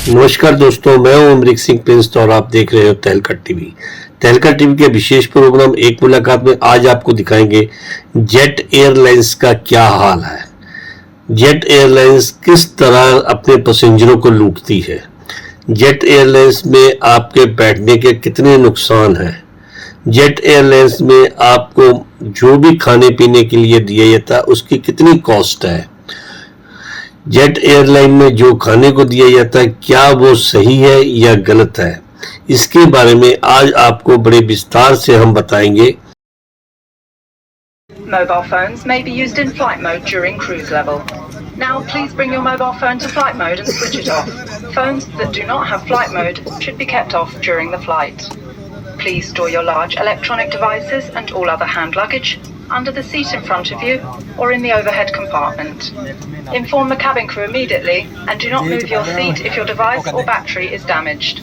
नमस्कार दोस्तों, मैं हूं अमरीक सिंह प्रिंस और आप देख रहे हो तहलका टीवी। तहलका टीवी के विशेष प्रोग्राम एक मुलाकात में आज आपको दिखाएंगे जेट एयरलाइंस का क्या हाल है। जेट एयरलाइंस किस तरह अपने पैसेंजरों को लूटती है। जेट एयरलाइंस में आपके बैठने के कितने नुकसान हैं। जेट एयरलाइंस में आपको जो भी खाने पीने के लिए दिया जाता है उसकी कितनी कॉस्ट है। जेट एयरलाइन में जो खाने को दिया जाता है क्या वो सही है या गलत है, इसके बारे में आज आपको बड़े विस्तार से हम बताएंगे। Mobile phones may be used in flight mode during cruise level. Now please bring your mobile phone to flight mode and switch it off. Phones that do not have flight mode should be kept off during the flight. Please store your large electronic devices and all other hand luggage under the seat in front of you or in the overhead compartment. Inform the cabin crew immediately and do not move your seat if your device or battery is damaged.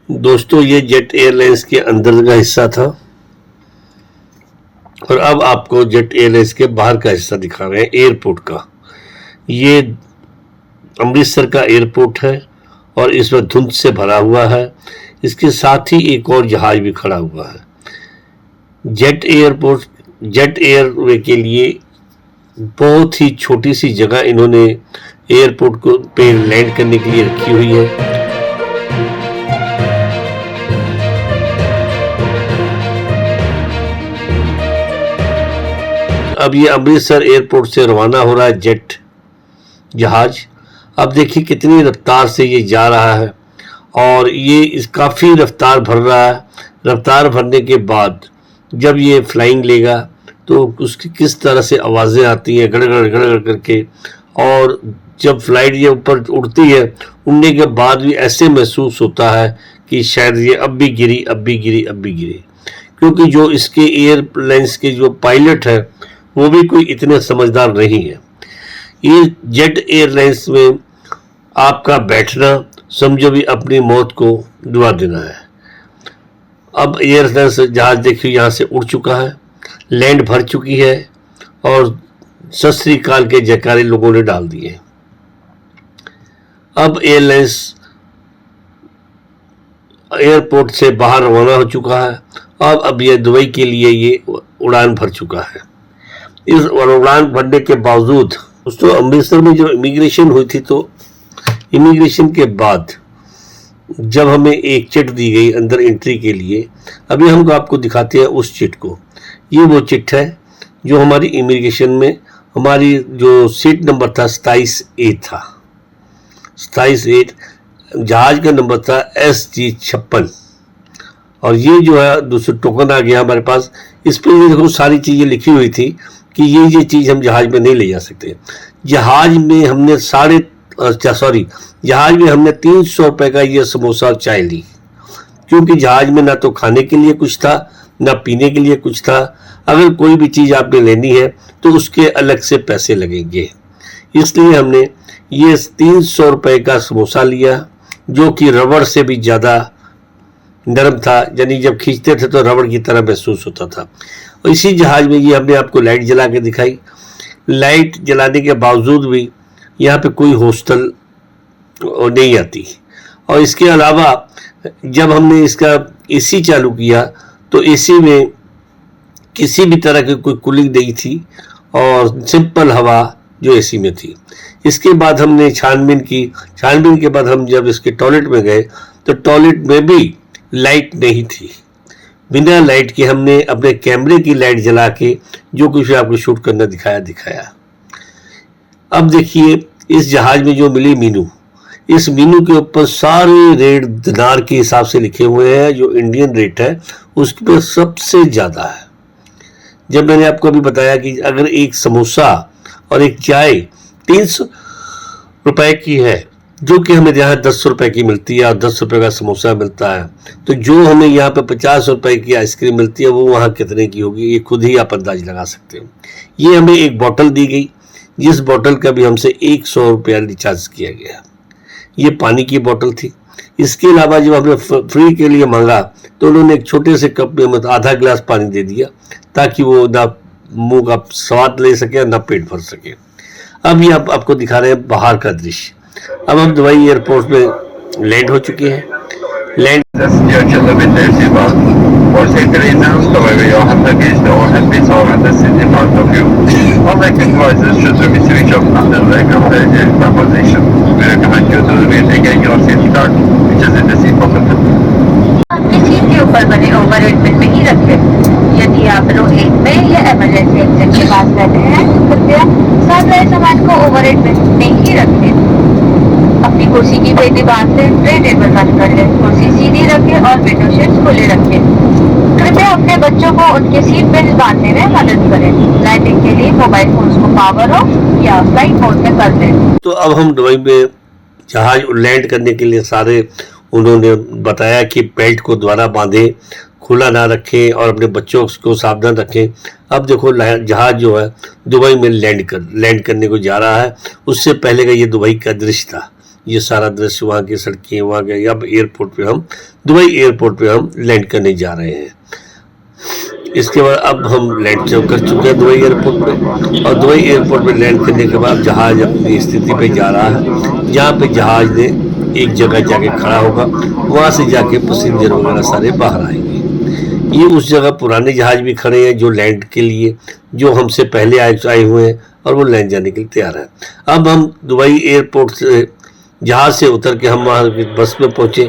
दोस्तों, ये jet airlines के अंदर का हिस्सा था और अब आपको जेट एयरलाइंस के बाहर का हिस्सा दिखा रहे हैं, एयरपोर्ट का। ये अमृतसर का एयरपोर्ट है और इसमें धुंध से भरा हुआ है। इसके साथ ही एक और जहाज भी खड़ा हुआ है। जेट एयरवे के लिए बहुत ही छोटी सी जगह इन्होंने एयरपोर्ट को पे लैंड करने के लिए रखी हुई है। अब ये अमृतसर एयरपोर्ट से रवाना हो रहा है जेट जहाज। अब देखिए कितनी रफ्तार से ये जा रहा है और ये काफ़ी रफ्तार भर रहा है। रफ्तार भरने के बाद जब ये फ्लाइंग लेगा तो उसकी किस तरह से आवाज़ें आती हैं गड़गड़ गड़गड़ करके, और जब फ्लाइट ये ऊपर उड़ती है उड़ने के बाद भी ऐसे महसूस होता है कि शायद ये अब भी गिरी अब भी गिरी अब भी गिरी, क्योंकि जो इसके एयरलाइंस के जो पायलट है वो भी कोई इतने समझदार नहीं है। ये जेट एयरलाइंस में आपका बैठना समझो भी अपनी मौत को दुआ देना है। अब एयरलाइंस जहाज देखिए यहाँ से उड़ चुका है, लैंड भर चुकी है और सत श्री अकाल के जयकारे लोगों ने डाल दिए। अब एयरलाइंस एयरपोर्ट से बाहर रवाना हो चुका है। अब ये दुबई के लिए ये उड़ान भर चुका है। इस उड़ान भरने के बावजूद दोस्तों, अमृतसर में जो इमिग्रेशन हुई थी, तो इमिग्रेशन के बाद जब हमें एक चिट दी गई अंदर एंट्री के लिए, अभी हम आपको दिखाते हैं उस चिट को। ये वो चिट है जो हमारी इमिग्रेशन में हमारी जो सीट नंबर था 27A था। 27A जहाज का नंबर था SG56 और ये जो है दूसरा टोकन आ गया हमारे पास। इस पर ये देखो सारी चीज़ें लिखी हुई थी कि ये चीज़ हम जहाज में नहीं ले जा सकते। जहाज में हमने जहाज में हमने 300 रुपये का ये समोसा और चाय ली, क्योंकि जहाज में ना तो खाने के लिए कुछ था ना पीने के लिए कुछ था। अगर कोई भी चीज़ आपने लेनी है तो उसके अलग से पैसे लगेंगे, इसलिए हमने ये 300 रुपये का समोसा लिया जो कि रबड़ से भी ज़्यादा नरम था, यानी जब खींचते थे तो रबड़ की तरह महसूस होता था। और इसी जहाज में ये हमने आपको लाइट जला के दिखाई। लाइट जलाने के बावजूद भी यहाँ पे कोई हॉस्टल नहीं आती। और इसके अलावा जब हमने इसका एसी चालू किया तो एसी में किसी भी तरह की कोई कूलिंग नहीं थी और सिंपल हवा जो एसी में थी। इसके बाद हमने छानबीन की। छानबीन के बाद हम जब इसके टॉयलेट में गए तो टॉयलेट में भी लाइट नहीं थी। बिना लाइट के हमने अपने कैमरे की लाइट जला के जो कुछ आपको शूट करना दिखाया। अब देखिए इस जहाज में जो मिली मीनू, इस मीनू के ऊपर सारे रेट दिनार के हिसाब से लिखे हुए हैं। जो इंडियन रेट है उस पर सबसे ज़्यादा है। जब मैंने आपको अभी बताया कि अगर एक समोसा और एक चाय 300 रुपए की है जो कि हमें यहाँ 10 रुपए की मिलती है और 10 रुपए का समोसा मिलता है, तो जो हमें यहाँ पे 50 रुपए की आइसक्रीम मिलती है वो वहाँ कितने की होगी, ये खुद ही आप अंदाज लगा सकते हो। ये हमें एक बोतल दी गई, जिस बोतल का भी हमसे 100 रुपया रिचार्ज किया गया। ये पानी की बोतल थी। इसके अलावा जब हमने फ्री के लिए मांगा तो उन्होंने एक छोटे से कप में मतलब आधा गिलास पानी दे दिया, ताकि वो ना मुंह का स्वाद ले सके ना पेट भर सके। अब ये आपको दिखा रहे हैं बाहर का दृश्य। अब हम दुबई एयरपोर्ट पे लैंड हो चुके हैं। लैंड अपनी सीट के ऊपर बने ओवर हेड बिन में ही रखें। यदि आप रो 1 में या इमरजेंसी एग्जिट के पास रहते हैं तो कृपया साथ रहे सामान को ओवर हेड बिन में ही रखें। अपनी कुर्सी की पेटी बांध लें, ट्रे टेबल बंद कर लें, कुर्सी सीधी रखें और विंडो शेड्स खुले रखें। कृपया अपने बच्चों को उनके सीट बेल्ट बांधने में मदद करें। लैंडिंग के लिए मोबाइल फोन्स को पावर ऑफ या फ्लाइट मोड में कर दें। तो अब हम दुबई में जहाज लैंड करने के लिए सारे उन्होंने बताया कि बेल्ट को द्वारा बांधें, खुला ना रखें और अपने बच्चों को सावधान रखें। अब देखो जहाज जो है दुबई में लैंड करने को जा रहा है। उससे पहले का ये दुबई का दृश्य था, ये सारा दृश्य वहाँ की सड़कें, वहाँ के अब एयरपोर्ट पे हम दुबई एयरपोर्ट पे हम लैंड करने जा रहे हैं। इसके बाद अब हम लैंड कर चुके हैं दुबई एयरपोर्ट पे, और दुबई एयरपोर्ट पे लैंड करने के बाद जहाज अपनी स्थिति पे जा रहा है, जहाँ पे जहाज ने एक जगह जाके खड़ा होगा, वहाँ से जाके पैसेंजर वगैरह सारे बाहर आएंगे। ये उस जगह पुराने जहाज भी खड़े हैं जो लैंड के लिए, जो हमसे पहले आए हुए हैं और वो लैंड जाने के लिए तैयार है। अब हम दुबई एयरपोर्ट से जहाज से उतर के हम वहाँ बस में पहुँचे।